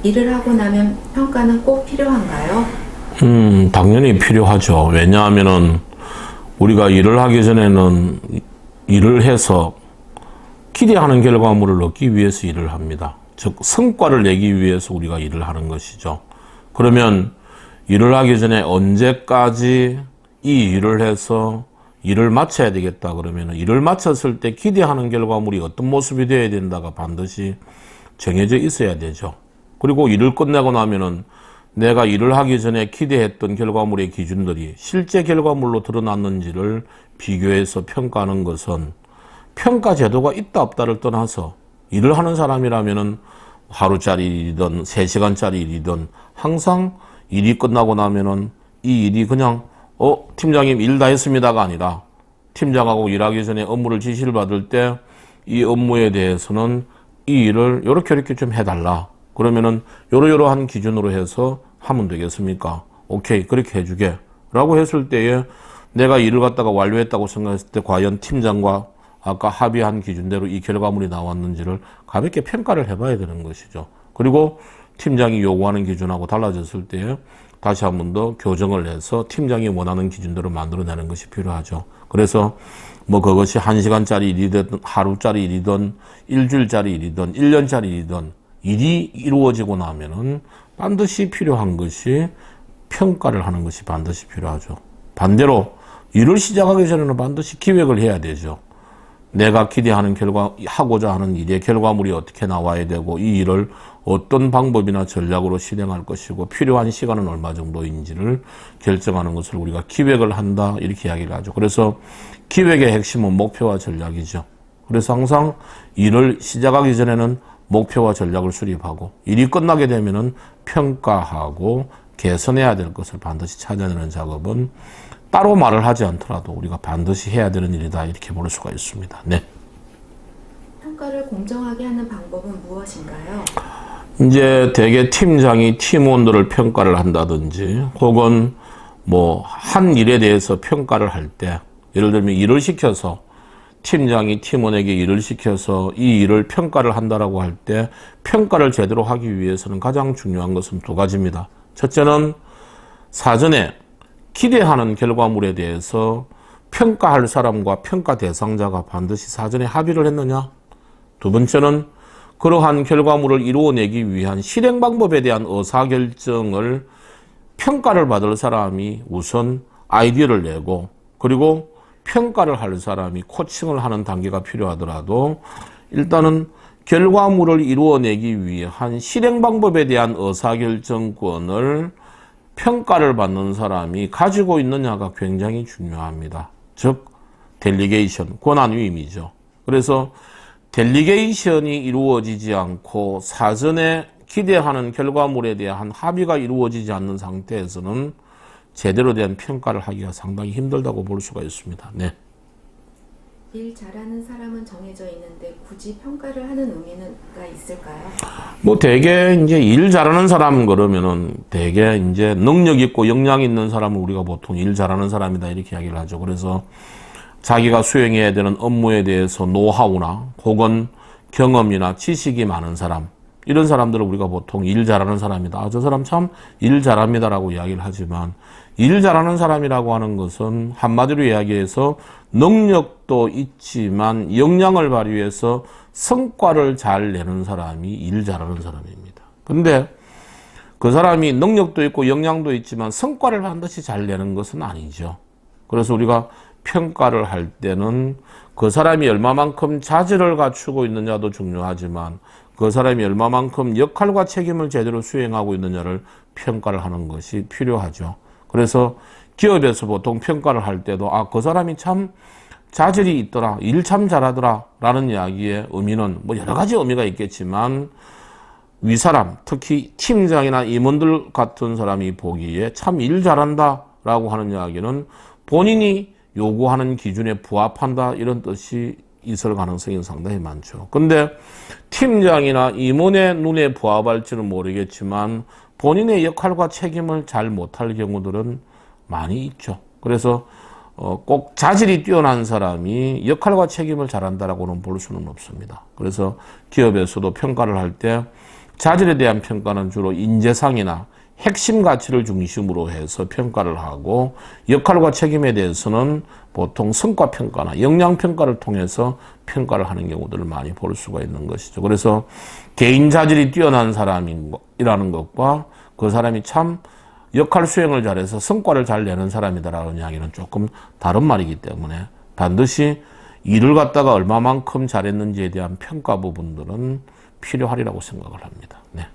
일을 하고 나면 평가는 꼭 필요한가요? 당연히 필요하죠. 왜냐하면은 우리가 일을 하기 전에는 일을 해서 기대하는 결과물을 얻기 위해서 일을 합니다. 즉 성과를 내기 위해서 우리가 일을 하는 것이죠. 그러면 일을 하기 전에 언제까지 이 일을 해서 일을 마쳐야 되겠다 그러면 일을 마쳤을 때 기대하는 결과물이 어떤 모습이 되어야 된다가 반드시 정해져 있어야 되죠. 그리고 일을 끝내고 나면은 내가 일을 하기 전에 기대했던 결과물의 기준들이 실제 결과물로 드러났는지를 비교해서 평가하는 것은 평가 제도가 있다 없다를 떠나서 일을 하는 사람이라면은 하루짜리 일이든 3시간짜리 일이든 항상 일이 끝나고 나면은 이 일이 그냥 팀장님 일 다 했습니다가 아니라 팀장하고 일하기 전에 업무를 지시를 받을 때 이 업무에 대해서는 이 일을 요렇게 좀 해달라. 그러면은 요러요러한 기준으로 해서 하면 되겠습니까? 오케이, 그렇게 해주게. 라고 했을 때에 내가 일을 갖다가 완료했다고 생각했을 때 과연 팀장과 아까 합의한 기준대로 이 결과물이 나왔는지를 가볍게 평가를 해봐야 되는 것이죠. 그리고 팀장이 요구하는 기준하고 달라졌을 때 다시 한 번 더 교정을 해서 팀장이 원하는 기준대로 만들어내는 것이 필요하죠. 그래서 뭐 그것이 1시간짜리 일이든 하루짜리 일이든 일주일짜리 일이든 1년짜리 일이든 일이 이루어지고 나면은 반드시 필요한 것이 평가를 하는 것이 반드시 필요하죠. 반대로 일을 시작하기 전에는 반드시 기획을 해야 되죠. 내가 기대하는 하고자 하는 일의 결과물이 어떻게 나와야 되고 이 일을 어떤 방법이나 전략으로 실행할 것이고 필요한 시간은 얼마 정도인지를 결정하는 것을 우리가 기획을 한다 이렇게 이야기를 하죠. 그래서 기획의 핵심은 목표와 전략이죠. 그래서 항상 일을 시작하기 전에는 목표와 전략을 수립하고 일이 끝나게 되면은 평가하고 개선해야 될 것을 반드시 찾아내는 작업은 따로 말을 하지 않더라도 우리가 반드시 해야 되는 일이다 이렇게 볼 수가 있습니다. 네. 평가를 공정하게 하는 방법은 무엇인가요? 이제 대개 팀장이 팀원들을 평가를 한다든지 혹은 뭐 한 일에 대해서 평가를 할 때 예를 들면 일을 시켜서 팀장이 팀원에게 일을 시켜서 이 일을 평가를 한다라고 할 때 평가를 제대로 하기 위해서는 가장 중요한 것은 2가지입니다. 첫째는 사전에 기대하는 결과물에 대해서 평가할 사람과 평가 대상자가 반드시 사전에 합의를 했느냐? 2번째는 그러한 결과물을 이루어내기 위한 실행 방법에 대한 의사결정을 평가를 받을 사람이 우선 아이디어를 내고 그리고 평가를 할 사람이 코칭을 하는 단계가 필요하더라도 일단은 결과물을 이루어내기 위한 실행 방법에 대한 의사결정권을 평가를 받는 사람이 가지고 있느냐가 굉장히 중요합니다. 즉 델리게이션, 권한위임이죠. 그래서 델리게이션이 이루어지지 않고 사전에 기대하는 결과물에 대한 합의가 이루어지지 않는 상태에서는 제대로 된 평가를 하기가 상당히 힘들다고 볼 수가 있습니다. 네. 일 잘하는 사람은 정해져 있는데 굳이 평가를 하는 의미가 있을까요? 뭐 대개 이제 일 잘하는 사람 그러면은 대개 이제 능력 있고 역량 있는 사람을 우리가 보통 일 잘하는 사람이다 이렇게 이야기를 하죠. 그래서 자기가 수행해야 되는 업무에 대해서 노하우나 혹은 경험이나 지식이 많은 사람 이런 사람들을 우리가 보통 일 잘하는 사람이다. 아, 저 사람 참 일 잘합니다라고 이야기를 하지만 일 잘하는 사람이라고 하는 것은 한마디로 이야기해서 능력도 있지만 역량을 발휘해서 성과를 잘 내는 사람이 일 잘하는 사람입니다. 근데 그 사람이 능력도 있고 역량도 있지만 성과를 반드시 잘 내는 것은 아니죠. 그래서 우리가 평가를 할 때는 그 사람이 얼마만큼 자질을 갖추고 있느냐도 중요하지만 그 사람이 얼마만큼 역할과 책임을 제대로 수행하고 있느냐를 평가를 하는 것이 필요하죠. 그래서 기업에서 보통 평가를 할 때도 그 사람이 참 자질이 있더라, 일 참 잘하더라 라는 이야기의 의미는 뭐 여러 가지 의미가 있겠지만 윗사람, 특히 팀장이나 임원들 같은 사람이 보기에 참 일 잘한다 라고 하는 이야기는 본인이 요구하는 기준에 부합한다 이런 뜻이 있을 가능성이 상당히 많죠. 근데 팀장이나 임원의 눈에 부합할지는 모르겠지만 본인의 역할과 책임을 잘 못할 경우들은 많이 있죠. 그래서 꼭 자질이 뛰어난 사람이 역할과 책임을 잘한다라고는 볼 수는 없습니다. 그래서 기업에서도 평가를 할 때 자질에 대한 평가는 주로 인재상이나 핵심 가치를 중심으로 해서 평가를 하고, 역할과 책임에 대해서는 보통 성과평가나 역량평가를 통해서 평가를 하는 경우들을 많이 볼 수가 있는 것이죠. 그래서 개인 자질이 뛰어난 사람이라는 것과 그 사람이 참 역할 수행을 잘해서 성과를 잘 내는 사람이다라는 이야기는 조금 다른 말이기 때문에 반드시 일을 갖다가 얼마만큼 잘했는지에 대한 평가 부분들은 필요하리라고 생각을 합니다. 네.